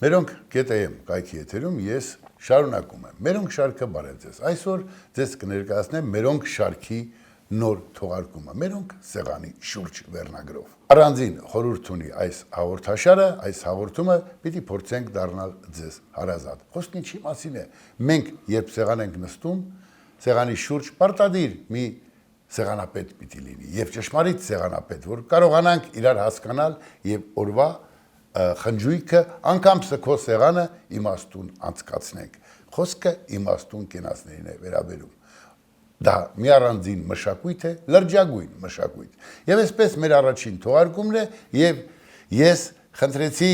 Մերոնք GTM կայքի եթերում ես շարունակում եմ։ Մերոնք շարքը բարև ձեզ։ Այսօր ձեզ կներկայացնեմ Մերոնք շարքի նոր թողարկումը։ Մերոնք սեղանի շուրջ վերնագրով։ Առանձին խորհուրդ ունի այս հաղորդաշարը, այս հաղորդումը պիտի փորձենք դառնալ ձեզ հարազատ։ Խոսքն ինչի մասին է։ Մենք երբ սեղան ենք նստում, սեղանի շուրջ պարտադիր մի սեղանապետ պիտի լինի եւ ճշմարիտ սեղանապետ, որ կարողանանք իրար հասկանալ եւ օրվա խնջույքը անգամ սքո սեղանը իմաստուն անցկացնենք։ Խոսքը իմաստուն կենացներին է վերաբերում։ Դա մի առանձին մշակույթ է, լրջագույն մշակույթ։ Եվ այսպես մեր առաջին թողարկումն է եւ ես խնդրեցի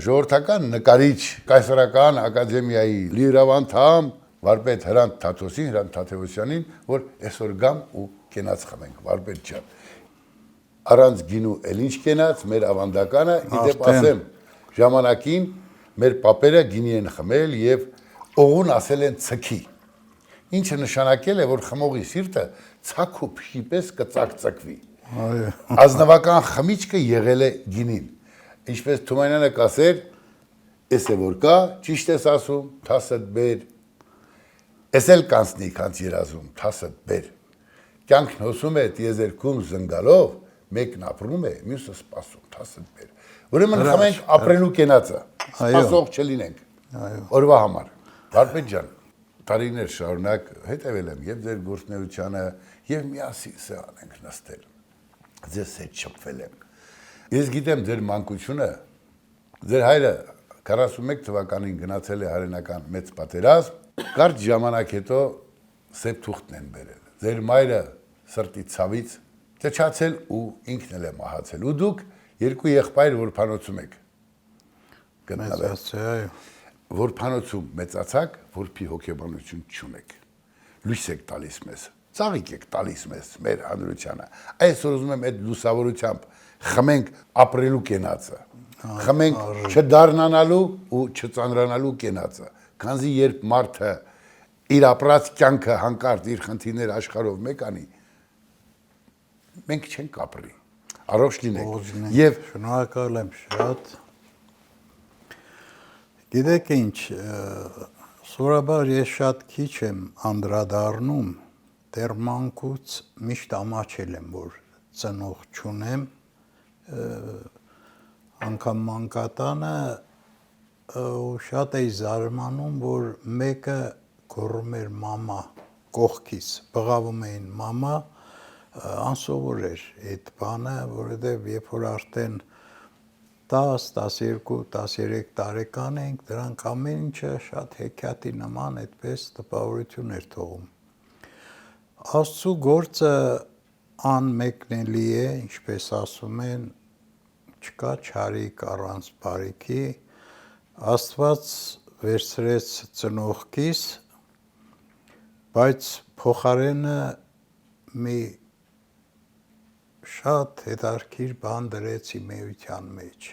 ժողովրդական նկարիչ Կայսերական ակադեմիայի լիիրավանդամ վարպետ Հրանտ Թաթոսին, Հրանտ Թաթևոսյանին, որ այսօր գամ ու կենաց խմենք, վարպետ ջան։ Առանց գինու էլ ինչ կենաց, մեր ավանդականը, իդեպ ասեմ, ժամանակին մեր պապերը գինի են խմել եւ օղուն ասել են ցքի։ Ինչը նշանակել է, որ խմողի սիրտը ցակ ու փշի պես կծակծկվի։ Ազնվական խմիչքը եղել է գինին։ Ինչպես Թումանյանը կասեր, էս է որ կա, ճիշտ ես ասում, թասդ բեր։ Էս էլ կանցնի, քանց երազում, թասդ բեր։ Կյանքն հոսում է տիեզերքում զնգալով, մեկն ապրում է, մյուսը սպասում, թասդ բեր։ Ուրեմն խմենք ապրելու կենացը, սպասող չլինենք, օրվա համար։ Վարպետ ջան, տարիներ շարունակ հետևել եմ եւ ձեր գործունեությանը եւ միասին սեղան ենք նստել։ Ձեզ հետ շփվել եմ։ Ես գիտեմ ձեր մանկությունը, ձեր հայրը 41 թվականին գնացել է հայրենական մեծ պատերազմ, կարճ ժամանակ հետո սև թուղթն են բերել։ Ձեր մայրը սրտի ցավից ճչացել ու ինքն էլ է մահացել։ Ու դուք երկու եղբայր որփանոցում եք գտնվել։ Որփանոցում մեծացաք, որփի հոգեբանություն չունեք։ Լույս եք տալիս մեզ, ծաղիկ եք տալիս մեզ, մեր հանրությանը։ Այսօր ուզում եմ այդ լուսավորությամբ խմենք ապրելու կենացը, խմենք չդառնանալու ու չծանրանալու կենացը։ Քանզի երբ մարդը իր ապրած կյանքը հանկարծ իր խնդիրներ աշխարհով մեկ անի, մենք չենք ապրի, առողջ լինենք։ Եվ շնորհակալ եմ շատ։ Գիտեք ինչ, սովորաբար ես շատ քիչ եմ անդրադառնում, դեռ մանկուց միշտ ամաչել եմ, որ ծնող չունեմ, անգամ մանկատանը ու շատ էի զարմանում, որ մեկը գոռում էր մամա կողքից, բղավում էին մամա, անսովոր էր այդ բանը, որովհետև երբ որ արդեն 10, 12, 13 տարեկան ենք, դրանք ամեն ինչը շատ հեքիաթի նման այդպես տպավորություն էր թողում։ Աստծու գործը անմեկնելի է, ինչպես ասում են, չկա չարիք առանց բարիքի, Աստված վերցրեց ծնողքիս, բայց փոխարենը մի շատ հետարքիր բան դրեց իմ էության մեջ,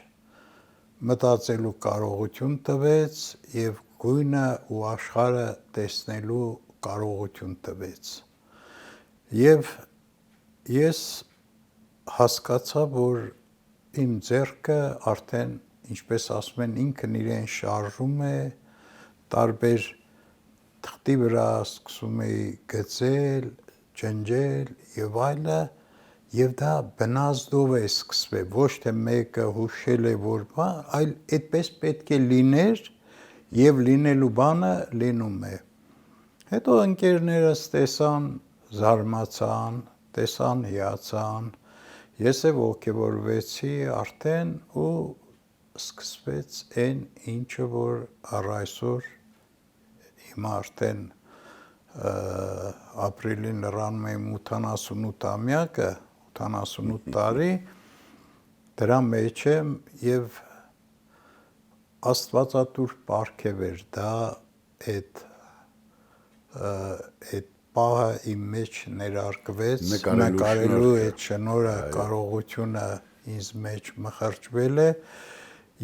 մտածելու կարողություն տվեց և գույնը ու աշխարհը տեսնելու կարողություն տվեց։ Եվ ես հասկացա, որ իմ ձեռքը արդեն, ինչպես ասում են, ինքն իրեն շարժում է, տարբեր թղթի վրա սկսում էի գծել, ջնջել եւ այլը, եւ դա բնազդով է սկսվել, ոչ թե մեկը հուշել է, որ բան, այլ այդպես պետք է լիներ եւ լինելու բանը լինում է։ Հետո ընկերներս տեսան, զարմացան, տեսան, հիացան, ես էլ ոգևորվեցի արդեն ու սկսվեց այն ինչը, որ առ այսօր հիմա արդեն ապրիլին լրանում եմ 88-ամյակը, 88 տարի, դրա մեջ եմ և աստվածատուր պարգև էր դա այդ պահը իմ մեջ ներարկվեց, նկարելու այդ շնորհը, կարողությունը ինձ մեջ մխրճվել է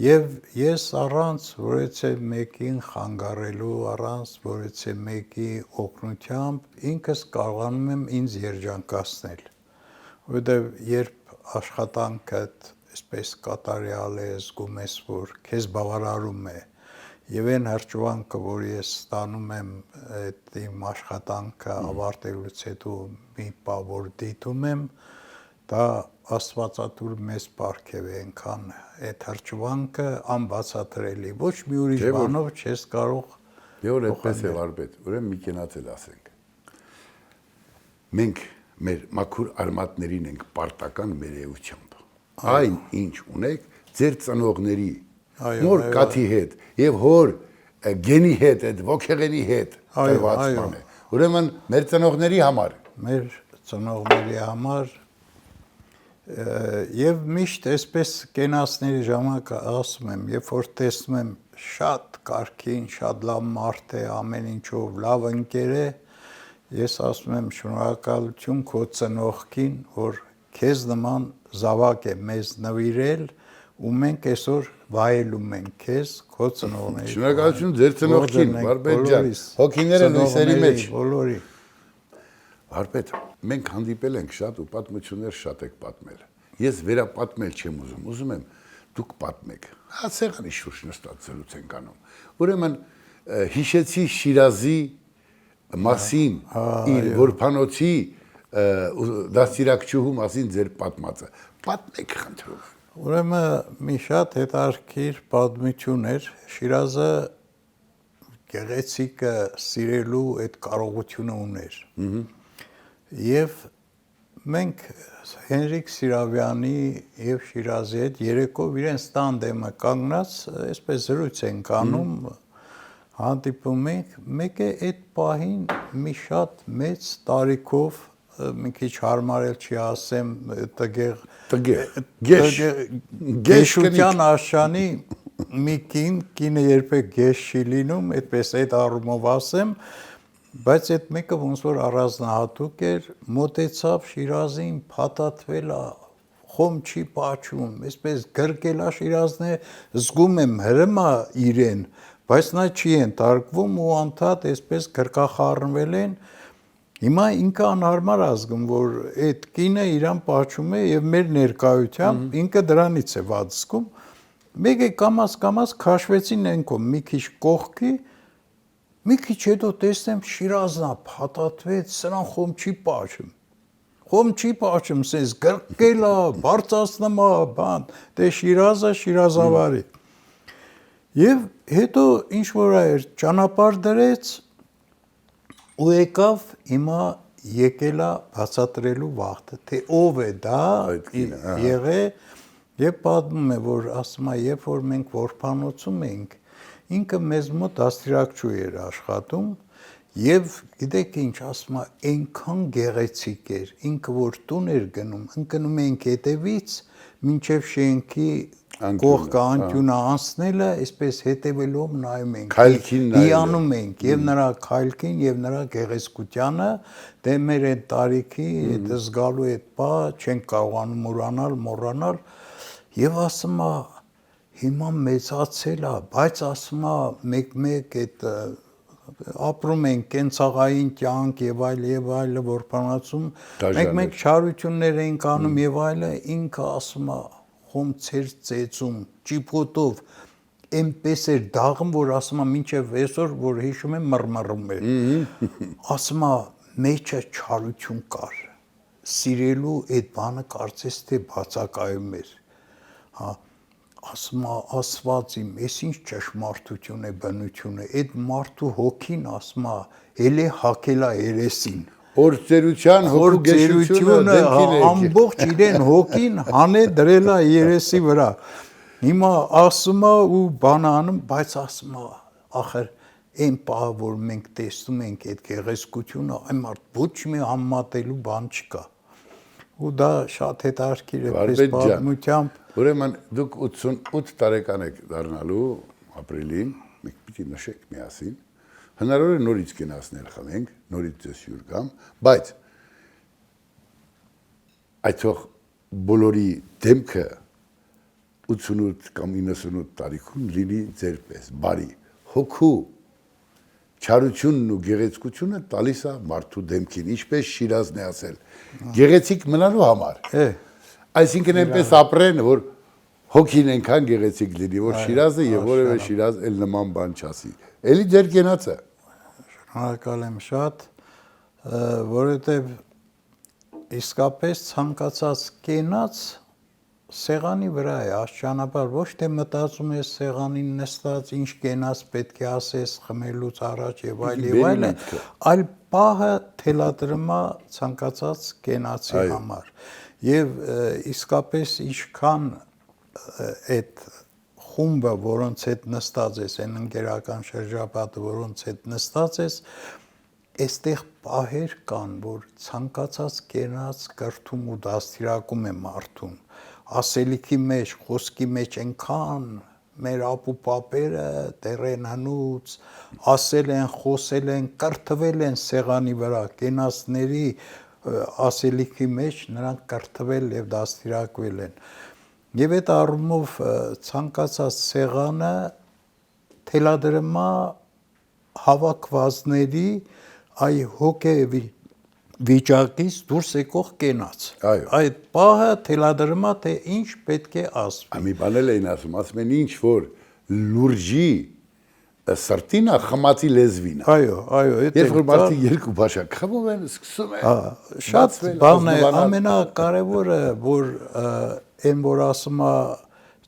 եւ ես առանց որևէ մեկին խանգարելու, առանց որևէ մեկի օգնությամբ ինքս կարողանում եմ ինձ երջանկացնել, որովհետեւ երբ աշխատանքդ այսպես կատարյալ է, զգում ես, որ քեզ բավարարում է։ Եվ այն հրճվանքը, որ ես ստանում եմ այդ իմ աշխատանքը ավարտելուց հետո մի բան, որ դիտում եմ, դա աստվածատուր մեծ պարգև է, այնքան այդ հրճվանքը անբացատրելի, ոչ մի ուրիշ բանով չես կարող։ Եվ այդպես է վարպետ, ուրեմն մի կենացել ասենք։ Մենք մեր մաքուր արմատներին ենք պարտական մեր էությամբ։ Այն ինչ ունեք ձեր ծնողների նոր կաթի հետ եւ հոր գենի հետ, այդ ոգեղենի հետ տրված բան է։ Ուրեմն մեր ծնողների համար, մեր ծնողների համար եւ միշտ այսպես կենացների ժամանակ ասում եմ, երբ որ տեսնում եմ շատ կարգին, շատ լավ մարդ է, ամեն ինչով լավ ընկեր է, ես ասում եմ շնորհակալություն քո ծնողքին, որ քեզ նման զավակ է մեզ նվիրել ու մենք այսօր վայելում ենք քեզ, քո ծնողների։ Շնորհակալություն ձեր ծնողքին, Վարպետ ջան, հոգիները լույսերի մեջ։ Բոլորի։ Վարպետ, մենք հանդիպել ենք շատ ու պատմություններ շատ եք պատմել։ Ես վերապատմել չեմ ուզում, ուզում եմ դուք պատմեք։ Հա սեղանի շուրջ նստած զրույց ենք անում։ Ուրեմն հիշեցի Շիրազի մասին, իր որփանոցի դաստիարակչուհու մասին ձեր պատմածը։ Պատմեք խնդրում։ Ուրեմն մի շատ հետաքրքիր պատմություն էր, Շիրազը գեղեցիկը սիրելու այդ կարողությունը ուներ։ Եվ մենք Հենրիկ Սիրավյանի եւ Շիրազի հետ երեկով իրենց տանդեմը կանգնած, այսպես զրույց ենք անում, հանդիպում ենք, մեկը այդ պահին մի շատ մեծ տարիքով, մի քիչ հարմարել չի ասեմ, գեշության աշանի մի կինը երբեք գեշ չի լինում, այդպես այդ առումով ասեմ, բայց այդ մեկը ոնց որ առանձնահատուկ էր, մոտեցավ Շիրազին, փաթաթվել է, խոմ չի պաչում, այսպես գրկել է Շիրազն է, զգում եմ հրմա իրեն, բայց նա չի ենթարկվում ու անդադ այսպես գրկախառնվել են։ Հիմա ինքը անհարմար ազգում, որ այդ կինը իրան պաչում է եւ մեր ներկայությամբ ինքը դրանից է վատ զգում։ Մեկը կամաց քաշվեցին ենքով մի քիչ կողքի, մի քիչ հետո տեսնեմ Շիրազնա փաթաթվեց, սրան խոմ չի պաչում։ Խոմ չի պաչում, սենց գրկել է, բարձրացնում է, բան, դե Շիրազը Շիրազավարի։ Եվ հետո ինչ որ էր, ճանապարհ դրեց ու եկավ հիմա եկել է բացատրելու վաղտը, թե ով է դա եղե եւ պատմում է, որ ասում է, երբ որ մենք որփանոցում ենք, ինքը մեզ մոտ դաստիարակչու էր աշխատում եւ գիտեք ինչ ասում է, այնքան գեղեցիկ էր, ինքը որ տուն էր գնում, ընկնում ենք հետևից մինչեւ շենքի կողքը անկյունը անցնելը, այսպես հետևելով նայում ենք, հիանում ենք եւ նրա քայլքին եւ նրա գեղեցկությանը, դե մեր այդ տարիքի, այդ զգալու այդ բա չենք կարողանում մոռանալ եւ ասում է հիմա մեծացել է, բայց ասում է մեկ այդ ապրում ենք կենցաղային կյանք եւ այլը որփանացում, մենք չարություններ ենք անում եւ այլը, ինքը ասում է խոմ ցեր ծեծում, ճիպոտով, այնպես էր դաղում, որ ասում է մինչև այսօր, որ հիշում եմ մռմռում էր, ասում է մեջը չարություն կար, սիրելու այդ բանը կարծես թե բացակայում էր, հա, ասում է ասված իմ, ես ինչ ճշմարտություն է բնությունը, այդ մարդու հոգին ասում է, էլ է հակել է երեսին, Օրծերության հոգու գեշությունը ամբողջ իրեն հոգին հանե դրել է երեսի վրա։ Հիմա ասում է ու բան անում, բայց ասում է, ախր այն պահը, որ մենք տեսնում ենք այդ գեղեցկությունը, այն մարդ ոչ մի համատելու բան չկա։ Ու դա շատ հետաքրքիր է պես պատմությամբ։ Ուրեմն դուք 88 տարեկան եք դառնալու ապրիլին, մենք պիտի նշեք միասին։ Հնարավոր է նորից կենացնել խմենք, նորից ձեզ հյուր կամ, բայց այդող բոլորի դեմքը 88 կամ 98 տարիքում լինի ձեր պես, բարի, հոգու, չարությունն ու գեղեցկությունը տալիս է մարդու դեմքին, ինչպես Շիրազն է ասել, գեղեցիկ մնալու համար։ Այսինքն այնպես ապրեն, որ հոգին այնքան գեղեցիկ լինի, որ Շիրազը եւ որևէ Շիրազ էլ նման բան չասի։ Էլի դեր գնացը։ Շնորհակալ եմ շատ, որովհետեւ իսկապես ցանկացած կենաց սեղանի վրա է, աստիճանաբար ոչ թե մտածում ես սեղանին նստած ինչ կենաց պետք է ասես խմելուց առաջ եւ այլն, այլ պահը թելադրումա ցանկացած կենացի համար։ Եվ իսկապես ինչքան այդ խումբը, որոնց հետ նստած ես, այն ընկերական շրջապատը, որոնց հետ նստած ես, այստեղ պահեր կան, որ ցանկացած կենաց կրթում ու դաստիարակում է մարդուն, ասելիքի մեջ, խոսքի մեջ այնքան մեր ապուպապերը դեռեն հնուց ասել են, խոսել են, կրթվել են սեղանի վրա, կենացների ասելիքի մեջ նրանք կրթվել եւ դաստիարակվել են։ Եվ այդ առումով ցանկացած սեղանը թելադրումա հավաքվածների այ հոգեվի վիճակից դուրս եկող կենաց։ Այդ պահը թելադրումա թե ինչ պետք է ասվի։ Մի բան էլ էին ասում են ինչ որ լուրջի սրտինա խմացի լեզվին։ Այո, երբ որ մարդիկ երկու բաշակ խմում են, սկսում են շատ բան է, ամենակարևորը, որ այն որ ասում է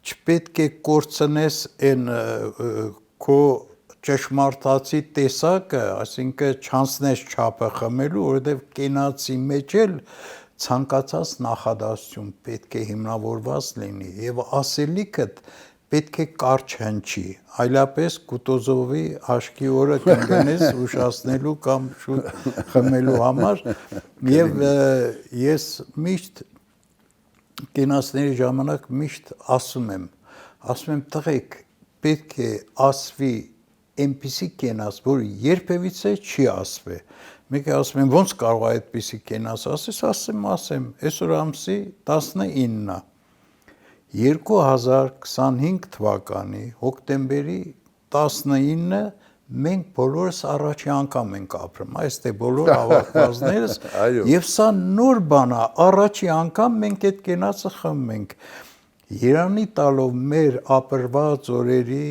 չպետք է կորցնես այն քո ճշմարտացի տեսակը, այսինքն չանցնես չափը խմելու, որովհետև կենացի մեջ էլ ցանկացած նախադասություն պետք է հիմնավորված լինի եւ ասելիքդ պետք է կարճ հնչի, այլապես Կուտոզովի աշկի օրը կընկնես ուշացնելու կամ շուտ խմելու համար եւ ես միշտ կենացների ժամանակ միշտ ասում եմ տղեկ պետք է ասվի այնպիսի կենաց, որ երբևիցե չի ասվի։ Մեկը ասում են ոնց կարող է այդպիսի կենաց ասես, ասեմ, այսօր ամսի 19-ն է 2025 թվականի հոկտեմբերի 19-ը մենք բոլորս առաջի անգամ ենք ապրում, այստեղ բոլոր հավաքվածներս եւ սա նոր բան է, առաջի անգամ մենք այդ կենացը խմում ենք։ Երանի տալով մեր ապրված օրերի,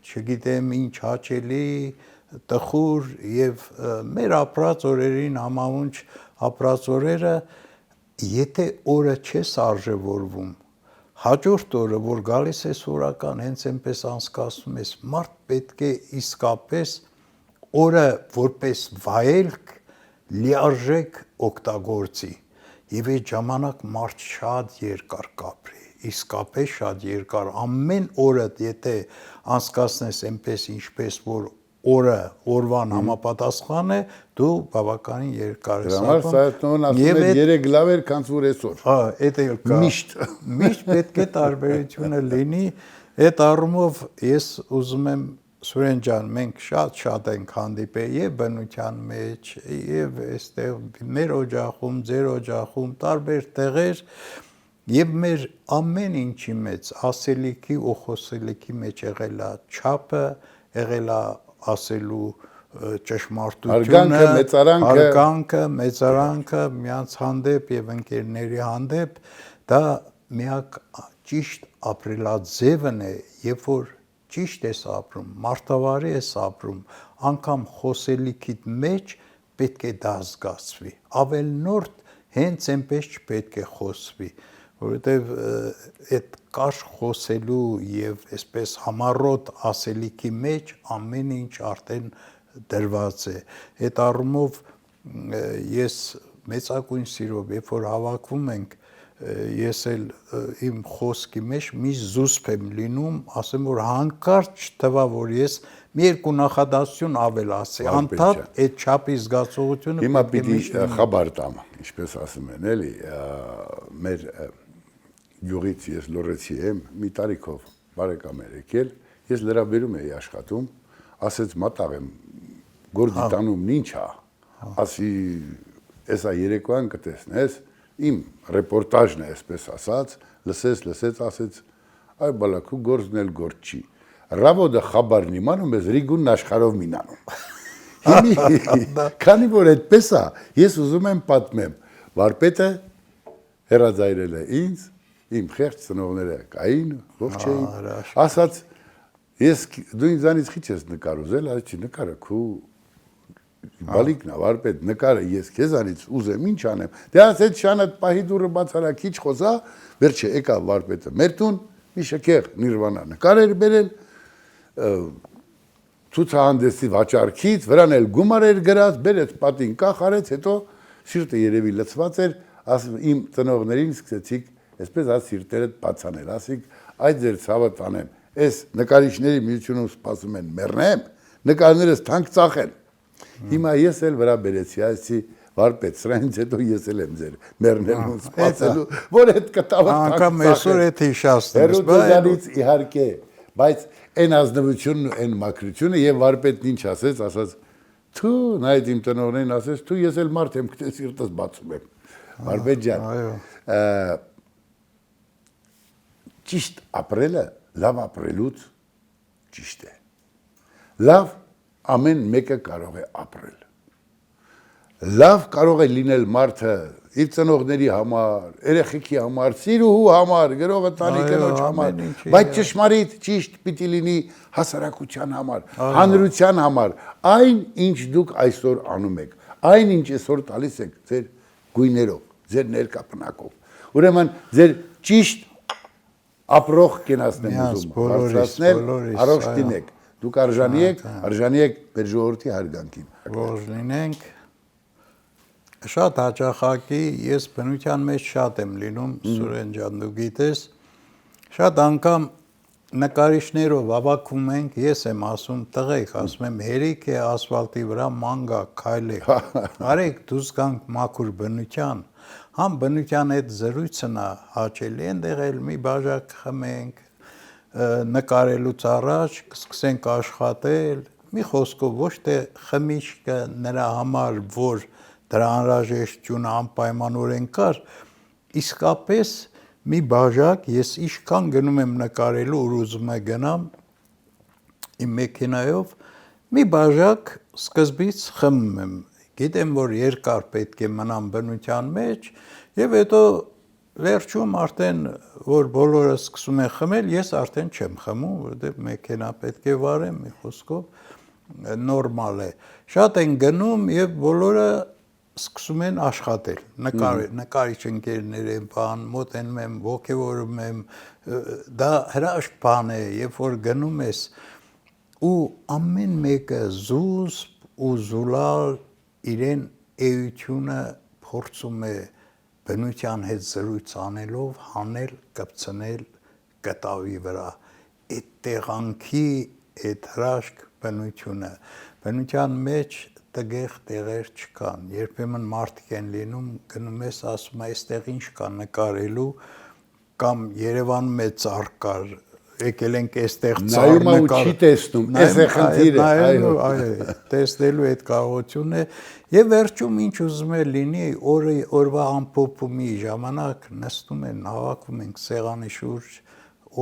չգիտեմ ինչ հաճելի, տխուր եւ մեր ապրած օրերին համահունչ ապրած օրերը, եթե օրը չես արժևորվում, հաջորդ օրը, որ գալիս է սորական, հենց այնպես անցկացնում ես, մարդ պետք է իսկապես օրը որպես վայելք լիարժեք օգտագործի եւ այդ ժամանակ մարդ շատ երկար կապրի, իսկապես շատ երկար, ամեն օրը եթե անցկացնես այնպես ինչպես որ օրը օրվան համապատասխան է, դու բավականին երկար ես ապրում։ Դրանով ասում են 3 լավ էր, քան որ այսօր։ Էդ էլ կա։ Միշտ պետք է տարբերությունը լինի, այդ առումով ես ուզում եմ Սուրեն ջան, մենք շատ ենք հանդիպել եւ բնության մեջ, եւ այստեղ մեր օջախում, ձեր օջախում, տարբեր տեղեր եւ մեր ամեն ինչի մեջ ասելիքի ու խոսելիքի մեջ եղել է չափը, եղել է ասելու ճշմարտությունը, հարգանքը, մեծարանքը մյանց հանդեպ եւ ընկերների հանդեպ, դա միակ ճիշտ ապրելաձևն է, երբ որ ճիշտ ես ապրում, մարդավարի ես ապրում, անգամ խոսելիքիդ մեջ պետք է դա զգացվի, ավելնորդ հենց այնպես չպետք է խոսվի, որովհետև այդ կարճ խոսելու եւ այսպես համառոտ ասելիքի մեջ ամեն ինչ արդեն դրված է։ Այդ առումով ես մեծագույն սիրով, երբ որ հավաքվում ենք, ես էլ իմ խոսքի մեջ մի զուսպ եմ լինում, ասեմ որ հանկարծ չթվա որ ես մի երկու նախադասություն ավելացի, անդադ այդ չափի զգացողությունը հիմա պիտի խաբար տամ, ինչպես ասում են, էլի, մեր գյուղից ես լորեցի եմ, մի տարիքով բարեկամ էր եկել, ես լրաբերում էի աշխատում, ասեց մատաղ եմ, գործի տանում ինչ է, ասի, էսա երեկոյան կտեսնես, իմ ռեպորտաժն է, այսպես ասած, լսեց, ասեց, այ բալակու գործն էլ գործ չի, ռավոդը խաբարն իմանում ես ռիգունն աշխարով մինանում։ Քանի որ այդպես է, ես ուզում եմ պատմեմ, վարպետը հեռաձայրել է ինձ, իմ խեղճ ծնողները կային, ողջ էին, ասաց, ես դու ինձանից քիչ ես նկար ուզել, այս չի նկարը քու բալիկն է, վարպետ, նկարը ես քեզանից ուզեմ, ինչ անեմ։ Դե աս այդ շանը պահի դուրը բացարա քիչ խոսա, վերջը եկավ վարպետը մեր տուն, մի շքեղ Նիրվանա նկար էր բերել, ցուցահանդեսի վաճառքից, վրան էլ գումար էր գրած, բերեց պատին կախ արեց, հետո սիրտը երևի լցված էր, ասում իմ ծնողներին սկսեցիք, այսպես աս սիրտերը բացանել, ասիկ այդ ձեր ցավը տանեմ, այս նկարիչների միությունում սպասում են մեռնեմ, նկարներս թանկ ծախեն։ Հիմա ես էլ վրա բերեցի, այսի վարպետ, սրանից հետո ես էլ եմ ձեր մեռնելու սպասելու, որ այդ կտավը անգամ այսօր էդ հիշացնում ես, հերոդոզյանից իհարկե, բայց այն ազնվությունն ու այն մաքրությունը եւ վարպետն ինչ ասաց, թու, նայեց իմ տնօրենին ասեց, թու ես էլ մարդ եմ, գտե սիրտս բացում եմ։ Վարպետ ջան, ճիշտ ապրելը լավ ապրելուց ճիշտ է։ Լավ ամեն մեկը կարող է ապրել։ Լավ կարող է լինել մարդը իր ծնողների համար, երեխեքի համար, սիրուհու համար, գրողը տանի կնոջ համար, բայց ճշմարիտ ճիշտ պիտի լինի հասարակության համար, հանրության համար, այն ինչ դուք այսօր անում եք, այն ինչ այսօր տալիս եք ձեր գույներով, ձեր ներկապնակով։ Ուրեմն ձեր ճիշտ ապրող կենացնեմ ուզում, բարձրացնել, առողջ լինեք, դուք արժանի եք մեր ժողովրդի հարգանքին։ Որ լինենք, շատ հաճախակի ես բնության մեջ շատ եմ լինում, Սուրեն ջան, դու գիտես, շատ անգամ նկարիչներով ավակում ենք, ես եմ ասում, տղեկ, ասում եմ, հերիք է ասֆալտի վրա մանգա, քայլեք, արեք դուս գանք մաքուր բնության, համ բնության այդ զրույցն է հաճելի, այնտեղ էլ մի բաժակ խմենք, նկարելուց առաջ սկսենք աշխատել, մի խոսքով ոչ թե խմիչքը նրա համար, որ դրա անհրաժեշտությունը անպայմանորեն կար, իսկապես մի բաժակ ես ինչքան գնում եմ նկարելու, որ ուզում եմ գնամ իմ մեքենայով, մի բաժակ սկզբից խմում եմ, գիտեմ, որ երկար պետք է մնամ բնության մեջ, եւ հետո վերջում արդեն, որ բոլորը սկսում են խմել, ես արդեն չեմ խմում, որովհետև մեքենա պետք է վարեմ, մի խոսքով նորմալ է։ Շատ են գնում եւ բոլորը սկսում են աշխատել, նկարիչ ընկերներ են բան, մոտենում եմ, ոգևորում եմ, դա հրաշք բան է, երբ որ գնում ես ու ամեն մեկը զուսպ ու զուլալ իրեն էությունը փորձում է բնության հետ զրույց անելով հանել, կպցնել կտավի վրա, այդ տեղանքի, այդ հրաշք բնության մեջ տգեղ տեղեր չկան, երբեմն մարդիկ են լինում, գնում ես, ասում այստեղ ինչ կա նկարելու, կամ Երևանում է ծառ կար, եկել ենք այստեղ ծառ նայում ու չի տեսնում, այս է խնդիրը, այո, տեսնելու այդ կարողությունն է, եւ վերջում ինչ ուզում է լինի, օրվա ամփոփումի ժամանակ նստում են, հավաքվում ենք սեղանի շուրջ,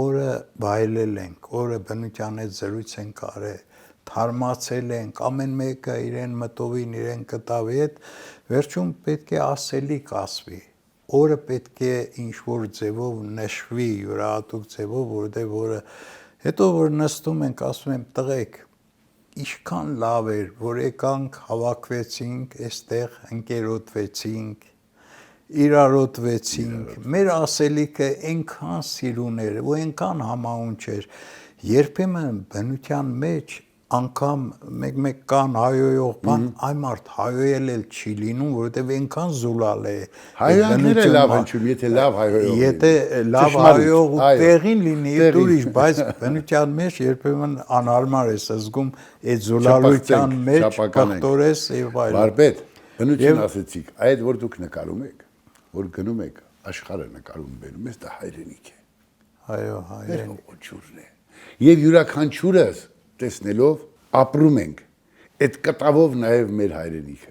օրը վայելել ենք, օրը բնության հետ զրույց ենք արել, թարմացել ենք, ամեն մեկը իրեն մտովին, իրեն կտավի հետ, վերջում պետք է ասելիք ասվի, օրը պետք է ինչ-որ ձևով նշվի, յուրահատուկ ձևով, որտեղ օրը, հետո որ նստում ենք, ասում եմ, տղեկ, ինչքան լավ էր, որ եկանք, հավաքվեցինք, այստեղ ընկերոտվեցինք, իրարոտվեցինք, մեր ասելիքը այնքան սիրուն էր, ու այնքան համահունչ էր, երբեմն բնության մեջ անգամ մեկ կան հայոյող բան, այ մարդ հայոյել էլ չի լինում, որովհետև այնքան զուլալ է։ Հայոյանքները լավ հնչում, եթե լավ հայոյող լինի։ Եթե լավ հայոյող ու տեղին լինի, ուրիշ, բայց բնության մեջ երբեմն անհարմար ես զգում այդ զուլալության մեջ կախտորես եւ այլն։ Վարպետ, բնություն ասեցիք, այդ որ դուք նկարում եք, որ գնում եք աշխարհը նկարում բերում ես, դա հայրենիք է։ Այո, հայրենիք։ Հողությունն է։ Եվ յուրաքանչյուրս տեսնելով ապրում ենք այդ կտավով նաև մեր հայրենիքը։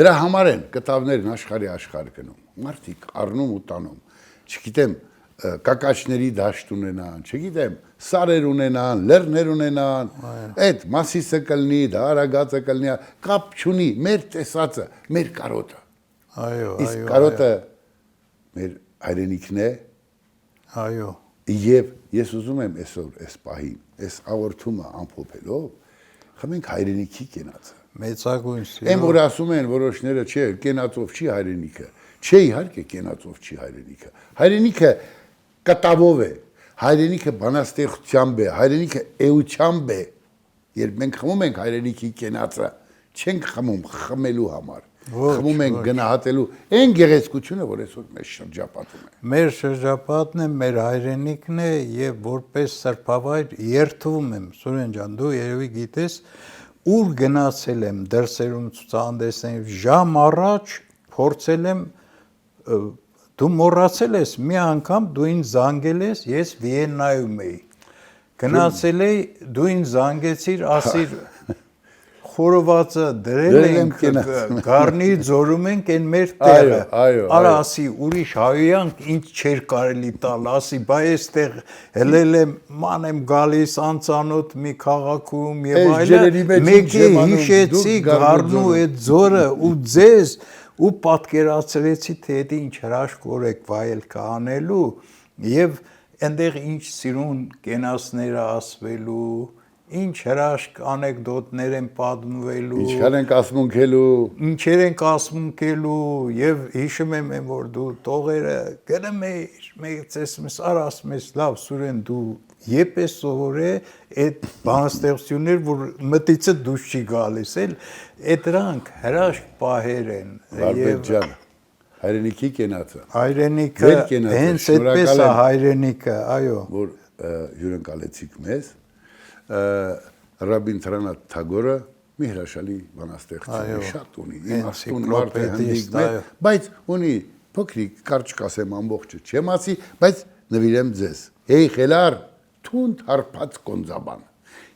Դրա համար են կտավներն աշխարհ գնում։ Մարդիկ առնում ու տանում։ Չգիտեմ, կակաչների դաշտ ունենան, չգիտեմ, սարեր ունենան, լեռներ ունենան, այդ Մասիսը կլինի, դա Արագածը կլինի, կապ չունի, մեր տեսածը, մեր կարոտը։ Այո, Իսկ կարոտը մեր հայրենիքն է, Այո։ Եվ ես ուզում եմ այսօր այս պահին, այս աղորդումը ամփոփելով, խմենք հայրենիքի կենացը։ Մեծագույն Այն որ սիրո։ ասում են որոշները, չէ, կենացով չի հայրենիքը։ Չէ, իհարկե կենացով չի հայրենիքը։ Հայրենիքը կտավով է, հայրենիքը բանաստեղծությամբ է, հայրենիքը էությամբ է։ Երբ մենք խմում ենք հայրենիքի կենացը, չենք խմում խմելու համար։ Խմում ենք գնահատելու այն գեղեցկությունը, որ այսօր մեզ շրջապատում է։ Մեր շրջապատն է, մեր հայրենիքն է եւ որպես սրբավայր երթվում եմ, Սուրեն ջան, դու երևի գիտես, ուր գնացել եմ դրսերում ցուցահանդեսների ժամ առաջ փորձել եմ դու մոռացել ես մի անգամ դու ինձ զանգել ես, ես Վիեննայում էի։ Գնացել էի, դու ինձ զանգեցիր, ասիր խորովածը դրել ենք Գառնի ձորում ենք այն մեր տեղը։ Արա ասի ուրիշ հայոյանք ինչ չէր կարելի տալ, ասի բայ այստեղ հելել եմ, ման եմ գալիս անծանոթ մի քաղաքում եւ այլն, մեկի հիշեցի Գառնու այդ ձորը ու ձեզ ու պատկերացրեցի թե դա ինչ հրաշք օր եք վայել կանելու եւ այնտեղ ինչ սիրուն կենացներ ասվելու, ինչ հրաշք անեկդոտներ են պատմվելու, ինչքան են կասմունքելու, ինչեր են կասմունքելու եւ հիշում եմ որ դու տողերը գնում էիր, մեծես արա ասում ես լավ Սուրեն դու եպես սովորե այդ բանաստեղծություններ որ մտիցը դուրս չի գալիս էլ այդ դրանք հրաշք պահեր են Վարպետ ջան հայրենիքի կենացը հայրենիքը հենց այդպես է հայրենիքը այո որ հյուրընկալեցիք մեզ Ռաբինդրանաթ Թագորը մի հրաշալի բանաստեղծ շատ ունի իմաստուն մարդ է հանդիկ բայց ունի փոքրիկ կարճ կասեմ ամբողջը չեմ ասի բայց նվիրեմ ձեզ հեյ խելար թունդ հարբած կոնձաբան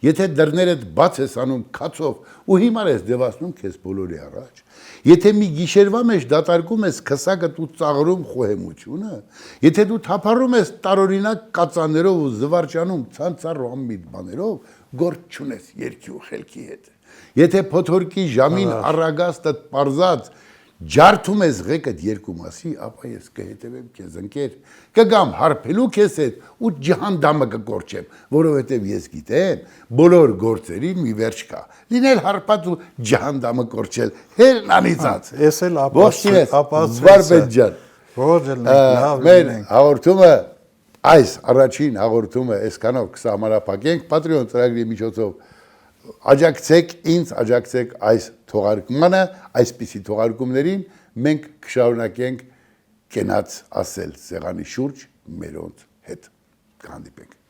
եթե դռներդ բաց ես անում քացով ու հիմար ես դեվացնում քեզ բոլորի առաջ եթե մի գիշերվա մեջ դատարկում ես քսակդ ու ծաղրում խոհեմությունը եթե դու թափառում ես տարօրինակ կածաներով ու զվարճանում ցանցառ ու անմիտ բաներով գործ չունես երկի ու խելքի հետ եթե փոթորկի ժամին առագաստդ պարզած ջարդում ես ղեկդ երկու մասի ապա ես կհետևեմ քեզ ընկեր կգամ հարբելու քեզ հետ ու ջհանդամը կկորչեմ որովհետև ես գիտեմ բոլոր գործերին մի վերջ կա լինել հարբած ու ջհանդամը կորչել հերն անիծած ես էլ ապացուցեցի Վարպետ ջան մեր մեր հաղորդումը այս առաջին հաղորդումը այսքանով կսահմանափակենք Patreon ծրագրի միջոցով աջակցեք ինձ, աջակցեք այս թողարկմանը, այսպիսի թողարկումներին մենք կշարունակենք կենաց ասել սեղանի շուրջ մերոնց հետ։ Կհանդիպենք։